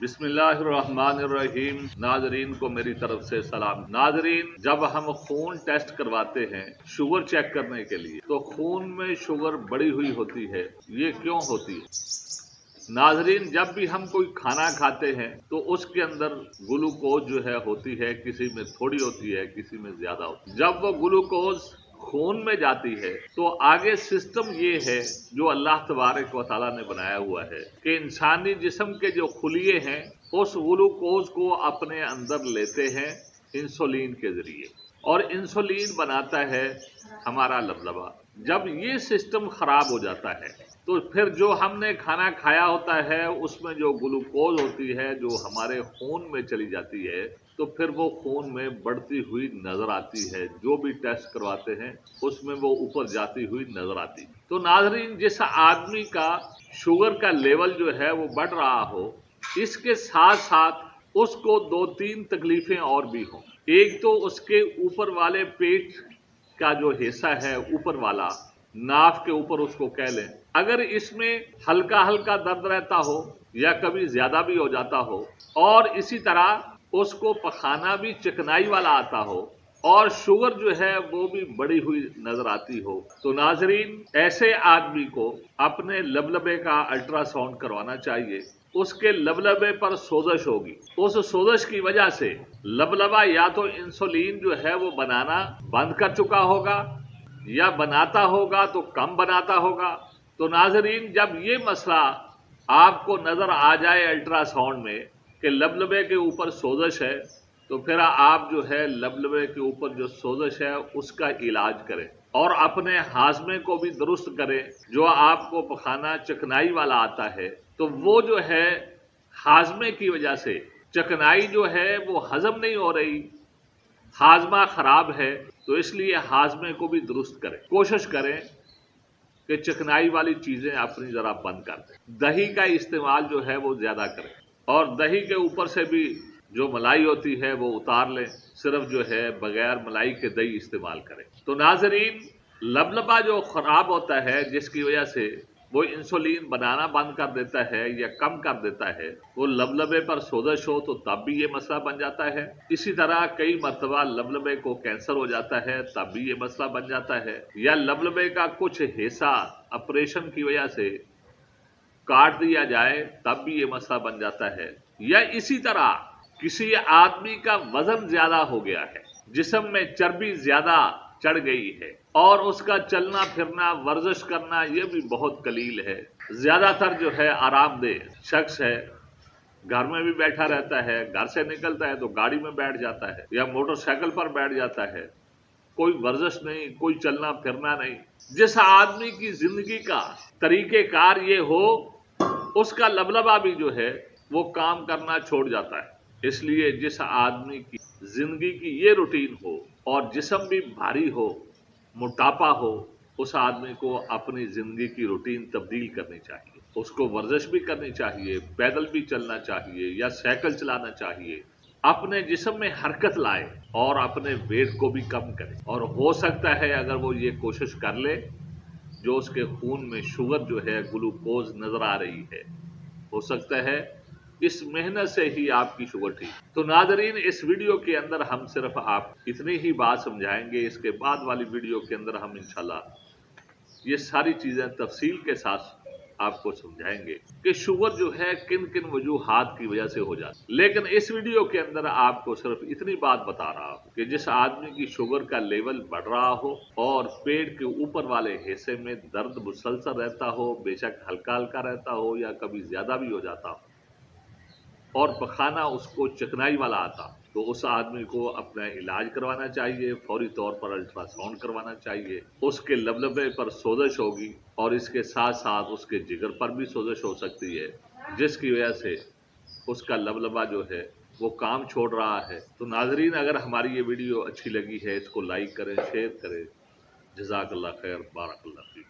बिस्मिल्लाहिर्रहमानिर्रहीम। नाजरीन को मेरी तरफ से सलाम। नाजरीन, जब हम खून टेस्ट करवाते हैं शुगर चेक करने के लिए तो खून में शुगर बढ़ी हुई होती है। ये क्यों होती है? नाजरीन, जब भी हम कोई खाना खाते हैं तो उसके अंदर ग्लूकोज जो है होती है, किसी में थोड़ी होती है, किसी में ज्यादा होती है। जब वो ग्लूकोज खून में जाती है तो आगे सिस्टम ये है जो अल्लाह तबारक व तआला ने बनाया हुआ है कि इंसानी जिस्म के जो खुलिये हैं उस ग्लूकोज को अपने अंदर लेते हैं इंसुलिन के जरिए, और इंसुलिन बनाता है हमारा लबलबा। जब ये सिस्टम खराब हो जाता है तो फिर जो हमने खाना खाया होता है उसमें जो ग्लूकोज होती है जो हमारे खून में चली जाती है तो फिर वो खून में बढ़ती हुई नजर आती है। जो भी टेस्ट करवाते हैं उसमें वो ऊपर जाती हुई नजर आती है। तो नाजरीन, जिस आदमी का शुगर का लेवल जो है वो बढ़ रहा हो, इसके साथ साथ उसको 2-3 तकलीफें और भी हों। एक तो उसके ऊपर वाले पेट का जो हिस्सा है, ऊपर वाला नाफ के ऊपर उसको कह लें, अगर इसमें हल्का हल्का दर्द रहता हो या कभी ज्यादा भी हो जाता हो, और इसी तरह उसको पखाना भी चिकनाई वाला आता हो और शुगर जो है वो भी बढ़ी हुई नजर आती हो, तो नाजरीन ऐसे आदमी को अपने लबलबे का अल्ट्रासाउंड करवाना चाहिए। उसके लबलबे पर सोजश होगी। उस सोजश की वजह से लबलबा या तो इंसुलिन जो है वो बनाना बंद कर चुका होगा या बनाता होगा तो कम बनाता होगा। तो नाजरीन, जब ये मसला आपको नजर आ जाए अल्ट्रासाउंड में कि लबलबे के ऊपर सोजश है, तो फिर आप जो है लबलबे के ऊपर जो सोजश है उसका इलाज करें और अपने हाजमे को भी दुरुस्त करें। जो आपको पखाना चिकनाई वाला आता है तो वो जो है हाजमे की वजह से चिकनाई जो है वो हजम नहीं हो रही, हाजमा खराब है, तो इसलिए हाजमे को भी दुरुस्त करें। कोशिश करें कि चिकनाई वाली चीजें अपनी जरा बंद कर दें। दही का इस्तेमाल जो है वो ज्यादा करें और दही के ऊपर से भी जो मलाई होती है वो उतार लें। सिर्फ जो है बगैर मलाई के दही इस्तेमाल करें। तो नाजरीन, लबलबा जो खराब होता है जिसकी वजह से वो इंसुलिन बनाना बंद कर देता है या कम कर देता है, वो लबलबे पर सोजश हो तो तब भी ये मसला बन जाता है। इसी तरह कई मरतबा लबलबे को कैंसर हो जाता है तब भी ये मसला बन जाता है, या लबलबे का कुछ हिस्सा ऑपरेशन की वजह से काट दिया जाए तब भी ये मसला बन जाता है। या इसी तरह किसी आदमी का वजन ज्यादा हो गया है, जिस्म में चर्बी ज्यादा चढ़ गई है और उसका चलना फिरना वर्जिश करना ये भी बहुत कलील है। ज्यादातर जो है आरामदेह शख्स है, घर में भी बैठा रहता है, घर से निकलता है तो गाड़ी में बैठ जाता है या मोटरसाइकिल पर बैठ जाता है, कोई वर्जिश नहीं, कोई चलना फिरना नहीं। जिस आदमी की जिंदगी का तरीकेकार ये हो उसका लबलबा भी जो है वो काम करना छोड़ जाता है। इसलिए जिस आदमी की जिंदगी की ये रूटीन हो और जिस्म भी भारी हो, मोटापा हो, उस आदमी को अपनी जिंदगी की रूटीन तब्दील करनी चाहिए। उसको वर्जिश भी करनी चाहिए, पैदल भी चलना चाहिए या साइकिल चलाना चाहिए। अपने जिस्म में हरकत लाए और अपने वेट को भी कम करे। और हो सकता है अगर वो ये कोशिश कर ले, जो उसके खून में शुगर जो है ग्लूकोज नजर आ रही है, हो सकता है इस मेहनत से ही आपकी शुगर ठीक। तो नाजरीन, इस वीडियो के अंदर हम सिर्फ आप इतनी ही बात समझाएंगे। इसके बाद वाली वीडियो के अंदर हम इंशाल्लाह ये सारी चीजें तफसील के साथ आपको समझाएंगे कि शुगर जो है किन किन वजूहात की वजह से हो जाती है। लेकिन इस वीडियो के अंदर आपको सिर्फ इतनी बात बता रहा हूं कि जिस आदमी की शुगर का लेवल बढ़ रहा हो और पेट के ऊपर वाले हिस्से में दर्द मुसलसल रहता हो, बेशक हल्का हल्का रहता हो या कभी ज्यादा भी हो जाता हो, और पखाना उसको चिकनाई वाला आता, तो उस आदमी को अपना इलाज करवाना चाहिए। फौरी तौर पर अल्ट्रासाउंड करवाना चाहिए। उसके लबलबे पर सोजश होगी और इसके साथ साथ उसके जिगर पर भी सोजश हो सकती है, जिसकी वजह से उसका लबलबा जो है वो काम छोड़ रहा है। तो नाजरीन, अगर हमारी ये वीडियो अच्छी लगी है इसको लाइक करें, शेयर करें। जज़ाकल्लाह खैर, बारकल्लाह फीक।